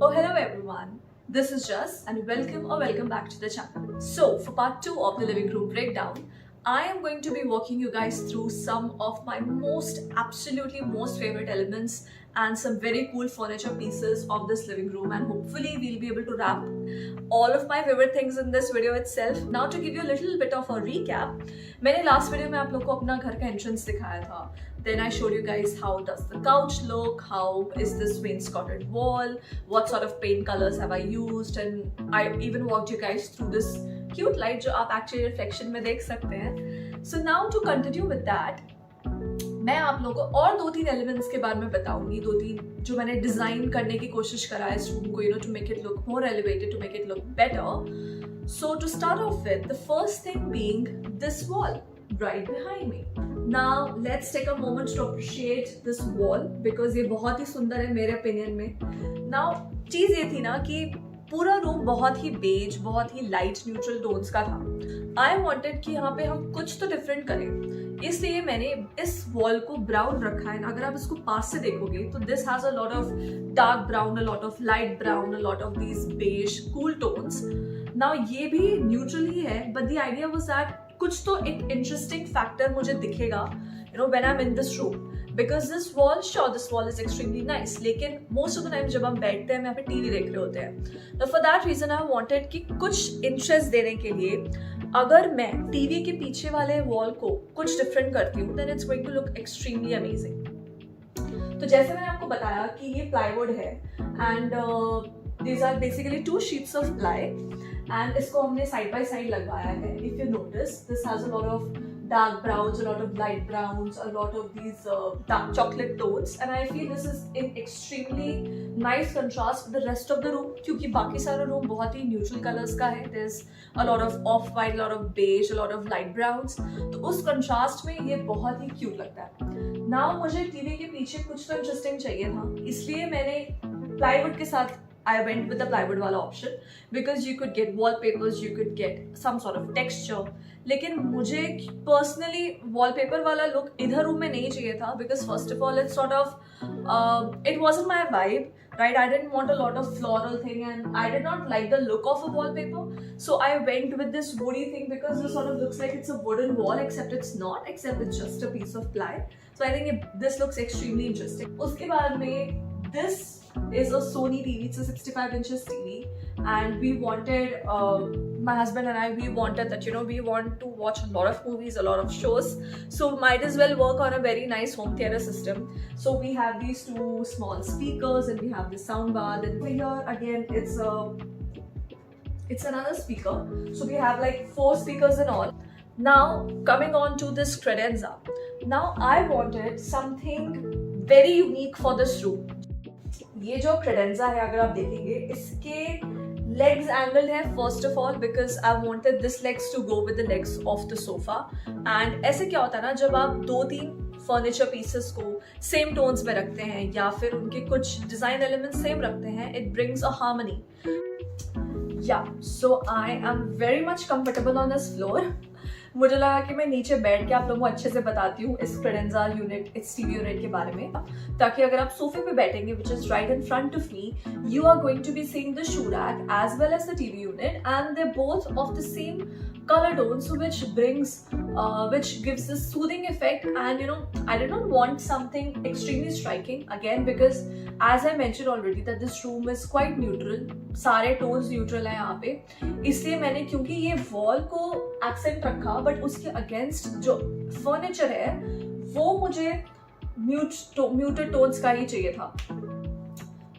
Oh, hello everyone. This is Jess and welcome back to the channel. So, for part 2 of the living room breakdown, I am going to be walking you guys through some of my absolutely most favorite elements and some very cool furniture pieces of this living room, and hopefully we'll be able to wrap all of my favorite things in this video itself. Now to give you a little bit of a recap, मैंने last video में आप लोग को अपना घर का entrance दिखाया था. Then I showed you guys how does the couch look, how is this wainscoted wall, what sort of paint colors have I used, and I even walked you guys through this cute light जो आप actually reflection में देख सकते हैं. So now to continue with that, मैं आप लोगों को और 2-3 एलिमेंट्स के बारे में बताऊंगी, 2-3 जो मैंने डिजाइन करने की कोशिश करा है इस रूम को, to make it look more elevated, to make it look better. So to start off with, the first thing being this wall right behind me. Now let's take a moment to appreciate this wall because ये बहुत ही सुंदर है मेरे opinion में. Now चीज ये थी ना कि पूरा रूम बहुत ही बेज, बहुत ही लाइट न्यूट्रल टोन्स का था. आई वॉन्टेड कि यहाँ पे हम कुछ तो डिफरेंट करें, इसलिए मैंने इस वॉल को ब्राउन रखा है. अगर आप इसको पास से देखोगे तो this has a lot of dark brown, a lot of light brown, a lot of these beige cool tones. Now ये भी न्यूट्रल ही है, but the idea was that कुछ तो एक इंटरेस्टिंग फैक्टर मुझे दिखेगा when I am in this room. Because this wall is extremely nice, लेकिन most of the time जब हम बैठते हैं हम यहाँ पे टीवी देख रहे होते हैं. तो for that reason I wanted कि कुछ इंटरेस्ट देने के लिए अगर मैं टीवी के पीछे वाले वॉल को कुछ डिफरेंट करती हूँ then it's going to look extremely amazing. तो जैसे मैंने आपको बताया कि ये प्लाईवुड है and these are basically 2 sheets of ply and इसको हमने साइड बाय साइड लगवाया है. If you notice, this has a lot of dark browns, a lot of light browns, a lot of these dark chocolate tones, and I feel this is in extremely nice contrast with the rest of the room क्योंकि बाकी सारा room बहुत ही neutral colors का है. There's a lot of off white, a lot of beige, a lot of light browns. तो उस contrast में ये बहुत ही cute लगता है. Now मुझे टीवी के पीछे कुछ तो interesting चाहिए था, इसलिए मैंने plywood के साथ I went with the plywood वाला option because you could get wallpapers, you could get some sort of texture. लेकिन मुझे personally wallpaper वाला look इधर रूम में नहीं चाहिए था because first of all it's sort of it wasn't my vibe, right? I didn't want a lot of floral thing and I did not like the look of a wallpaper. So I went with this woody thing because it sort of looks like it's a wooden wall except it's not, except it's just a piece of ply. So I think this looks extremely interesting. उसके बाद में this is a Sony TV. It's a 65 inches TV, and we wanted my husband and I, we wanted that we want to watch a lot of movies, a lot of shows, so might as well work on a very nice home theater system. So we have these 2 small speakers and we have the sound bar. Then here again it's another speaker, so we have like 4 speakers in all. Now coming on to this credenza. Now I wanted something very unique for this room. ये जो credenza है अगर आप देखेंगे इसके legs angled है first of all because I wanted this legs to go with the legs of the sofa. And ऐसे क्या होता है ना, जब आप 2-3 furniture pieces को same tones में रखते हैं या फिर उनके कुछ design elements same रखते हैं, it brings a harmony. Yeah, so I am very much comfortable on this floor. मुझे लगा कि मैं नीचे बैठ के आप लोगों को अच्छे से बताती हूँ इस credenza यूनिट, इस टीवी यूनिट के बारे में, ताकि अगर आप सोफे पे बैठेंगे which is right in front of me, you are going to be seeing the shoe rack as well as the TV unit, and they're both of the same color tones, so which gives this soothing effect. And I did not want something extremely striking again because as I mentioned already that this room is quite neutral, सारे tones neutral हैं यहाँ पे, इसलिए मैंने क्योंकि ये wall को accent रखा बट उसके अगेंस्ट जो फर्नीचर है वो मुझे म्यूटेड टोन्स का ही चाहिए था.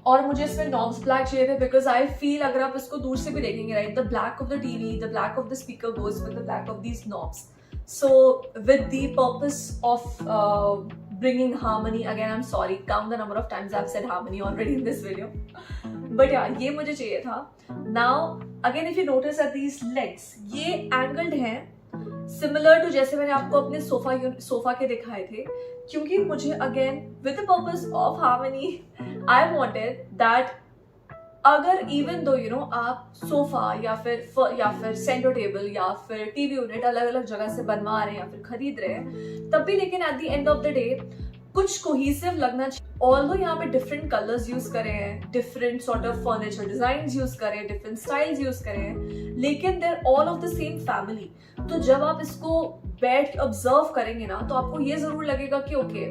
और मुझे इसमें नॉब्स ब्लैक चाहिए थे बिकॉज आई फील अगर आप इसको दूर से भी देखेंगे, right, the black of the TV, the black of the speaker goes with the black of these knobs. So with the purpose of bringing harmony, again I'm sorry, count the number of times I've said harmony already in this video, but yeah, ये मुझे चाहिए था. Now again if you notice that these legs ये angled हैं similar to जैसे मैंने आपको अपने सोफा के दिखाए थे, क्योंकि मुझे again with the purpose of harmony I wanted that अगर इवन दो आप सोफा या फिर सेंटर टेबल या फिर टीवी यूनिट अलग अलग जगह से बनवा रहे हैं या फिर खरीद रहे हैं, तब भी लेकिन at the end of the day कुछ कोहेसिव लगना चाहिए। ऑल्दो यहाँ पे डिफरेंट कलर्स यूज करे हैं, different sort of furniture designs use करे हैं, डिफरेंट स्टाइल्स यूज करे हैं, लेकिन there all of the same family. तो जब आप इसको बैठ ऑब्जर्व करेंगे ना, तो आपको ये जरूर लगेगा कि ओके,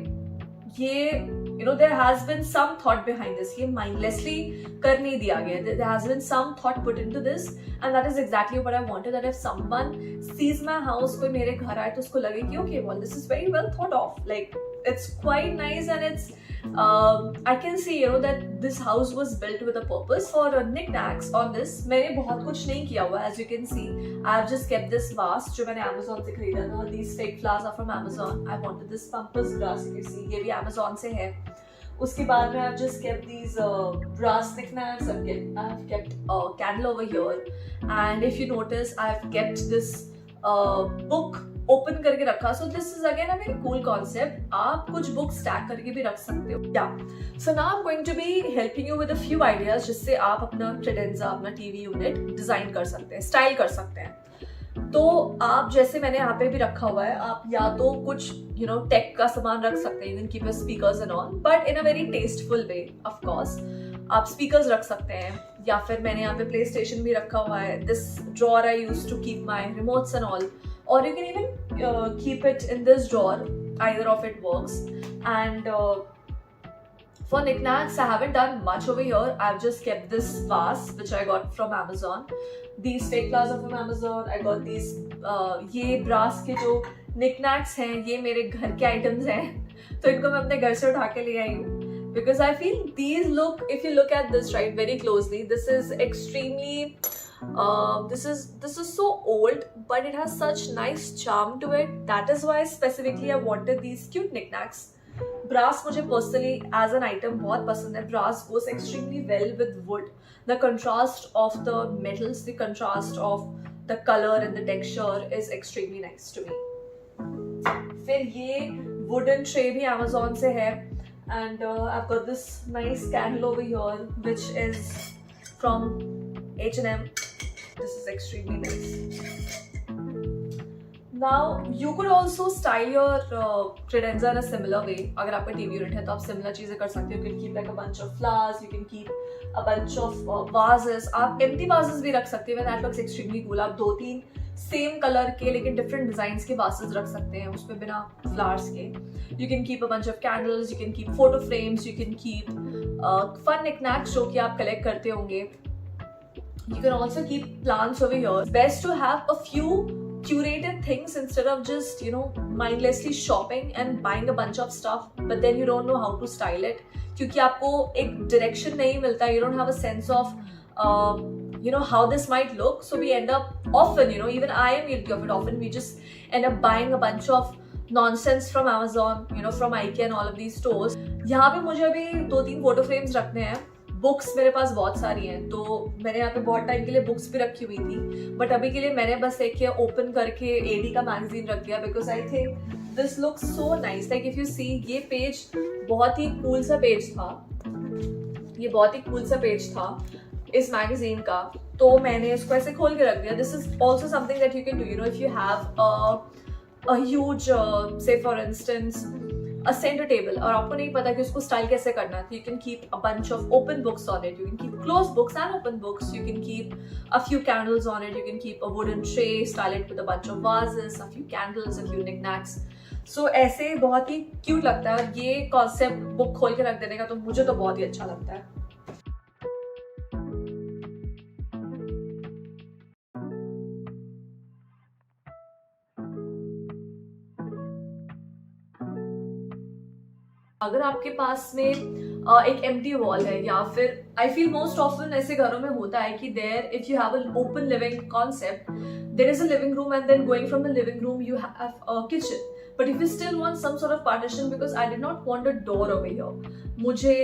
ये there has been some thought behind this. ये mindlessly कर नहीं दिया गया. There has been some thought put into this, and that is exactly what I wanted. That if someone sees my house, कोई मेरे घर आए, तो उसको लगे कि okay, well, this is very well thought of. Like, it's quite nice, and it's I can see that this house was built with a purpose. For knickknacks on this, मैंने बहुत कुछ नहीं किया हुआ. As you can see, I have just kept this vase जो मैंने Amazon से खरीदा था. These fake flowers are from Amazon. I wanted this pampas grass. You see, ये भी Amazon से है. उसके बाद में I've just kept these brass knickknacks. I've kept a candle over here, and if you notice, I've kept this book open करके रखा. So this is again a very cool concept. आप कुछ books stack करके भी रख सकते हो. Yeah. So now I'm going to be helping you with a few ideas जिससे आप अपना credenza, अपना TV unit design कर सकते हैं, style कर सकते हैं. तो आप जैसे मैंने यहाँ पे भी रखा हुआ है, आप या तो कुछ टेक का सामान रख सकते हैं, you can keep your speakers and all, but in a very tasteful way, of course. आप speakers रख सकते हैं, या फिर मैंने यहाँ पे PlayStation भी रखा हुआ है. This drawer I used to keep my remotes and all, or you can even keep it in this drawer. Either of it works. And for knickknacks, I haven't done much over here. I've just kept this vase which I got from Amazon. These fake flowers are from Amazon. I got these ये brass के जो knickknacks हैं, ये मेरे घर के items हैं, तो इनको मैं अपने घर से उठा के ले आई हूँ. Because I feel these look, if you look at this right very closely, this is extremely this is so old, but it has such nice charm to it. That is why specifically I wanted these cute knickknacks. Brass मुझे personally as an item बहुत पसंद है. Brass goes extremely well with wood. The contrast of the metals, the contrast of the color and the texture is extremely nice to me. फिर ये wooden tray भी Amazon से है, and I've got this nice candle over here which is from H&M. This is extremely nice. Now you could also style your credenza in a similar way. अगर आपका TV unit है तो आप similar चीजें कर सकते हो. You can keep like a bunch of flowers. You can keep a bunch of vases. आप empty vases भी रख सकते हो. That looks extremely cool. आप 2-3 same color के लेकिन different designs के vases रख सकते हैं उसमें बिना flowers के. You can keep a bunch of candles. You can keep photo frames. You can keep fun knickknacks जो कि आप collect करते होंगे. You can also keep plants over here. It's best to have a few curated things instead of just mindlessly shopping and buying a bunch of stuff, but then you don't know how to style it क्योंकि आपको एक direction नहीं मिलता. You don't have a sense of how this might look, so we end up often even I am guilty of it. Often we just end up buying a bunch of nonsense from Amazon, from IKEA and all of these stores. यहाँ पे मुझे अभी 2-3 photo frames रखने हैं. Books मेरे पास बहुत सारी हैं, तो मैंने यहाँ पे बहुत टाइम के लिए बुक्स भी रखी हुई थी, बट अभी के लिए मैंने बस एक ओपन करके एडी का मैगजीन रख दिया because I think this looks so nice. Like if you see, ये पेज बहुत ही कूल सा पेज था, ये बहुत ही कूल सा पेज था इस मैगजीन का, तो मैंने इसको ऐसे खोल के रख दिया. This is also something that you can do if you have a huge say for instance a center table और आपको नहीं पता कि उसको स्टाइल कैसे करना है, you can keep a bunch of open books on it, you can keep closed books and open books, you can keep a few candles on it, you can keep a wooden tray, style it with a bunch of vases, a few candles, a few knickknacks. So ऐसे बहुत ही cute लगता है और ये concept book खोल के रख देने का तो मुझे तो बहुत ही अच्छा लगता है. अगर आपके पास में एक एम्प्टी वॉल है या फिर आई फील मोस्ट ऑफन ऐसे घरों में होता है कि there if you have an open living concept, there is a living room and then going from the living room you have a kitchen. But if you still want some sort of partition, because I did not want a door over here, मुझे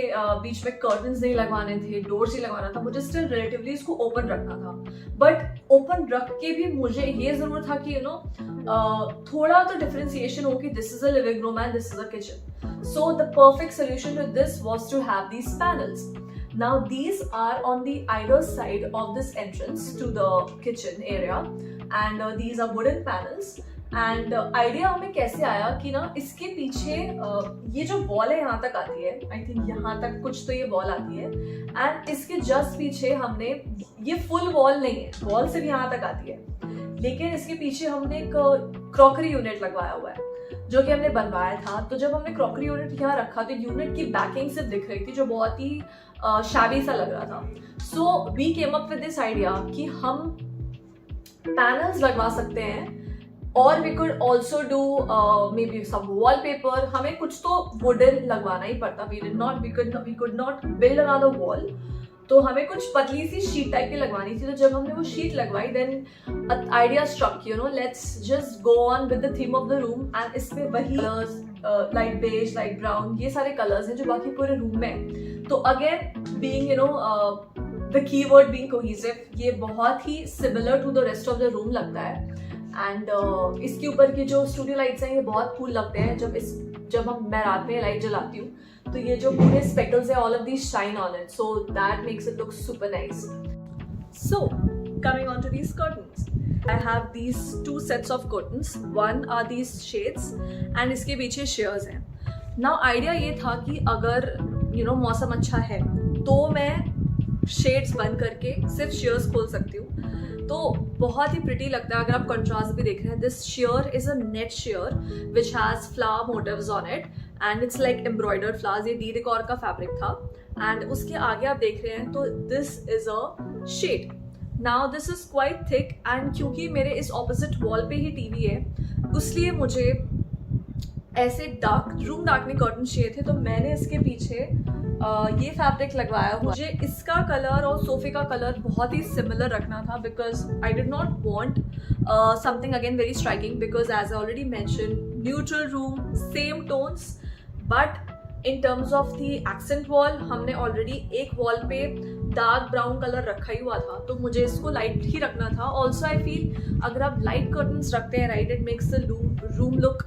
बीच में curtains नहीं लगवाने थे, doors ही लगवाना था, मुझे still relatively इसको open रखना था. बट ओपन रख के भी मुझे ये जरूर था कि थोड़ा तो डिफरेंशिएशन हो कि this is a living room and this is a kitchen. So the perfect solution to this was to have these panels. Now these are on the either side of this entrance to the kitchen area, and these are wooden panels. And idea हमें कैसे आया कि ना इसके पीछे ये जो wall है यहाँ तक आती है, आई थिंक यहाँ तक कुछ तो ये वॉल आती है, एंड इसके जस्ट पीछे हमने, ये फुल वॉल नहीं है, वॉल सिर्फ यहाँ तक आती है, लेकिन इसके पीछे हमने एक क्रॉकरी यूनिट लगवाया हुआ है जो कि हमने बनवाया था। तो जब हमने क्रॉकरी यूनिट यहाँ रखा तो यूनिट की बैकिंग सिर्फ दिख रही थी जो बहुत ही शैबी सा लग रहा था। So we came up with this idea कि हम पैनल्स लगवा सकते हैं और we could also do maybe some wallpaper. हमें कुछ तो वुडन लगवाना ही पड़ता, we could not build another wall, तो हमें कुछ पतली सी शीट टाइप की लगवानी थी। तो जब हमने वो शीट लगवाई then idea struck, you know, let's just go on with the theme of the room and इस पे वही colours, light beige, light brown, ये सारे कलर्स हैं जो बाकी पूरे रूम में। तो again being, you know, the keyword being cohesive, ये बहुत ही similar to the rest of the room लगता है। एंड इसके ऊपर की जो स्टूडियो लाइट्स हैं ये बहुत कूल लगते हैं। जब मैं रात में लाइट जलाती हूँ तो ये जो पूरे स्पेकल्स है, all of these shine on it, so that makes it look super nice. So coming on to these curtains, I have these 2 sets of curtains. One are these shades and इसके पीछे shears हैं. Now idea ये था कि अगर you know मौसम अच्छा है तो मैं shades बंद करके सिर्फ shears खोल सकती हूँ, तो बहुत ही प्रिटी लगता है। अगर आप कंट्रास्ट भी देख रहे हैं, this shear is a net shear which has flower motifs on it and it's like embroidered flowers. ये डी डेकोर का फैब्रिक था एंड उसके आगे आप देख रहे हैं तो this is a shade. Now this is quite thick and क्योंकि मेरे इस ऑपोजिट वॉल पे ही टीवी है उसलिए मुझे ऐसे रूम डार्कनिंग कर्टन चाहिए थे, तो मैंने इसके पीछे ये फैब्रिक लगवाया हुआ। मुझे इसका कलर और सोफे का कलर बहुत ही सिमिलर रखना था because I did not want something again very striking, because as I already mention neutral room, same tones, but in terms of the accent wall हमने ऑलरेडी एक वॉल पे डार्क ब्राउन कलर रखा ही हुआ था, तो मुझे इसको लाइट ही रखना था। ऑल्सो आई फील अगर आप लाइट कर्टन्स रखते हैं, right, it makes the room look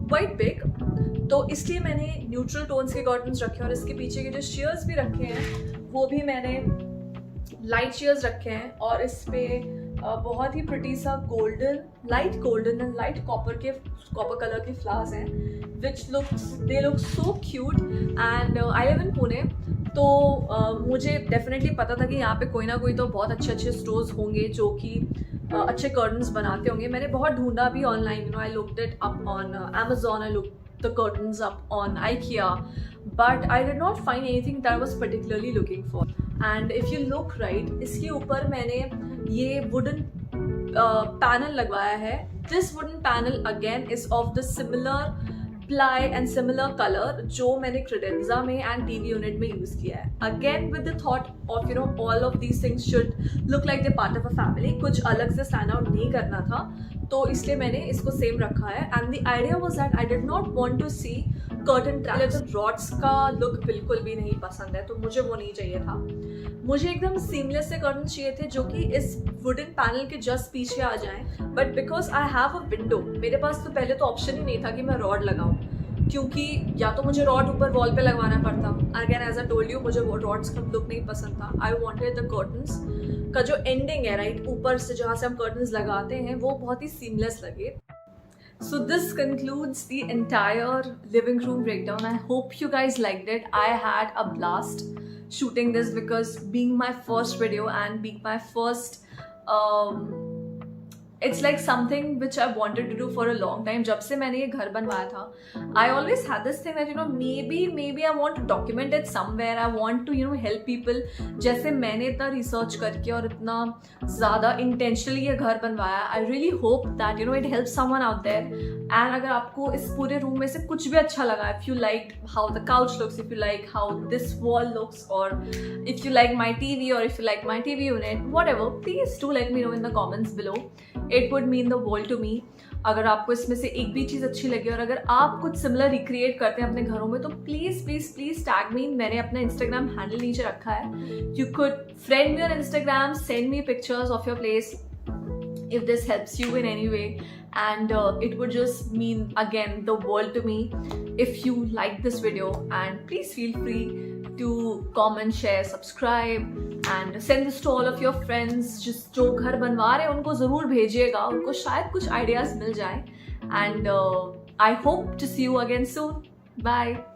quite big, तो इसलिए मैंने न्यूट्रल टोन्स के कर्टन्स रखे और इसके पीछे के जो शेयर्स भी रखे हैं वो भी मैंने लाइट शेयर्स रखे हैं और इस पे बहुत ही प्रिटी सा light golden and light copper colour के फ्लावर्स हैं which they look so cute. And I live in Pune, तो मुझे डेफिनेटली पता था कि यहाँ पे कोई ना कोई तो बहुत अच्छे स्टोर्स होंगे जो कि अच्छे कर्टन्स बनाते होंगे। मैंने बहुत ढूंढा भी online, you know, I looked it up on Amazon, I looked the curtains up on IKEA, but I did not find anything that I was particularly looking for. And if you look right, इसके ऊपर मैंने ये wooden panel लगवाया है। This wooden panel again is of the similar ply and similar color जो मैंने credenza में and TV unit में use किया है। Again with the thought of, you know, all of these things should look like they're part of a family, कुछ अलग से stand out नहीं करना था, तो इसलिए मैंने इसको सेम रखा है। And the idea was that I did not want to see curtain traps. Rods का लुक बिल्कुल भी नहीं पसंद है, तो मुझे वो नहीं चाहिए था। मुझे एकदम सीमलेस से कर्टन चाहिए थे जो कि इस वुडन पैनल के जस्ट पीछे आ जाएं, but because I have a window, मेरे पास तो पहले तो ऑप्शन ही नहीं था कि मैं रॉड लगाऊं, क्योंकि या तो मुझे रॉड ऊपर वॉल पे लगवाना पड़ता। Again as I told you, मुझे वो रॉड्स का लुक नहीं पसंद था। आई वांटेड द कर्टन्स का जो एंडिंग है, राइट, ऊपर से जहाँ से हम कर्टन्स लगाते हैं, वो बहुत ही सीमलेस लगे। So this concludes the entire living room breakdown. I hope you guys liked it. I had a blast shooting this because being my first video and being my first it's like something which I wanted to do for a long time. जब से मैंने ये घर बनवाया था, I always had this thing that, you know, maybe I want to document it somewhere. I want to, you know, help people. जैसे मैंने इतना रिसर्च करके और इतना ज़्यादा intentionally ये घर बनवाया, I really hope that, you know, it helps someone out there. And अगर आपको इस पूरे रूम में से कुछ भी अच्छा लगा, if you liked how the couch looks, if you like how this wall looks, or if you like my TV, or if you like my TV unit, whatever, please do let me know in the comments below. It would mean the world to me. अगर आपको इसमें से एक भी चीज़ अच्छी लगी और अगर आप कुछ सिमिलर रिक्रिएट करते हैं अपने घरों में, तो please please please tag me. मैंने अपना इंस्टाग्राम हैंडल नीचे रखा है। You could friend me on Instagram, send me pictures of your place if this helps you in any way, and it would just mean again the world to me if you like this video. And please feel free to comment, share, subscribe and send this to all of your friends. जिस जो घर बनवा रहे हैं उनको ज़रूर भेजिएगा, उनको शायद कुछ ideas मिल जाए. And I hope to see you again soon. Bye.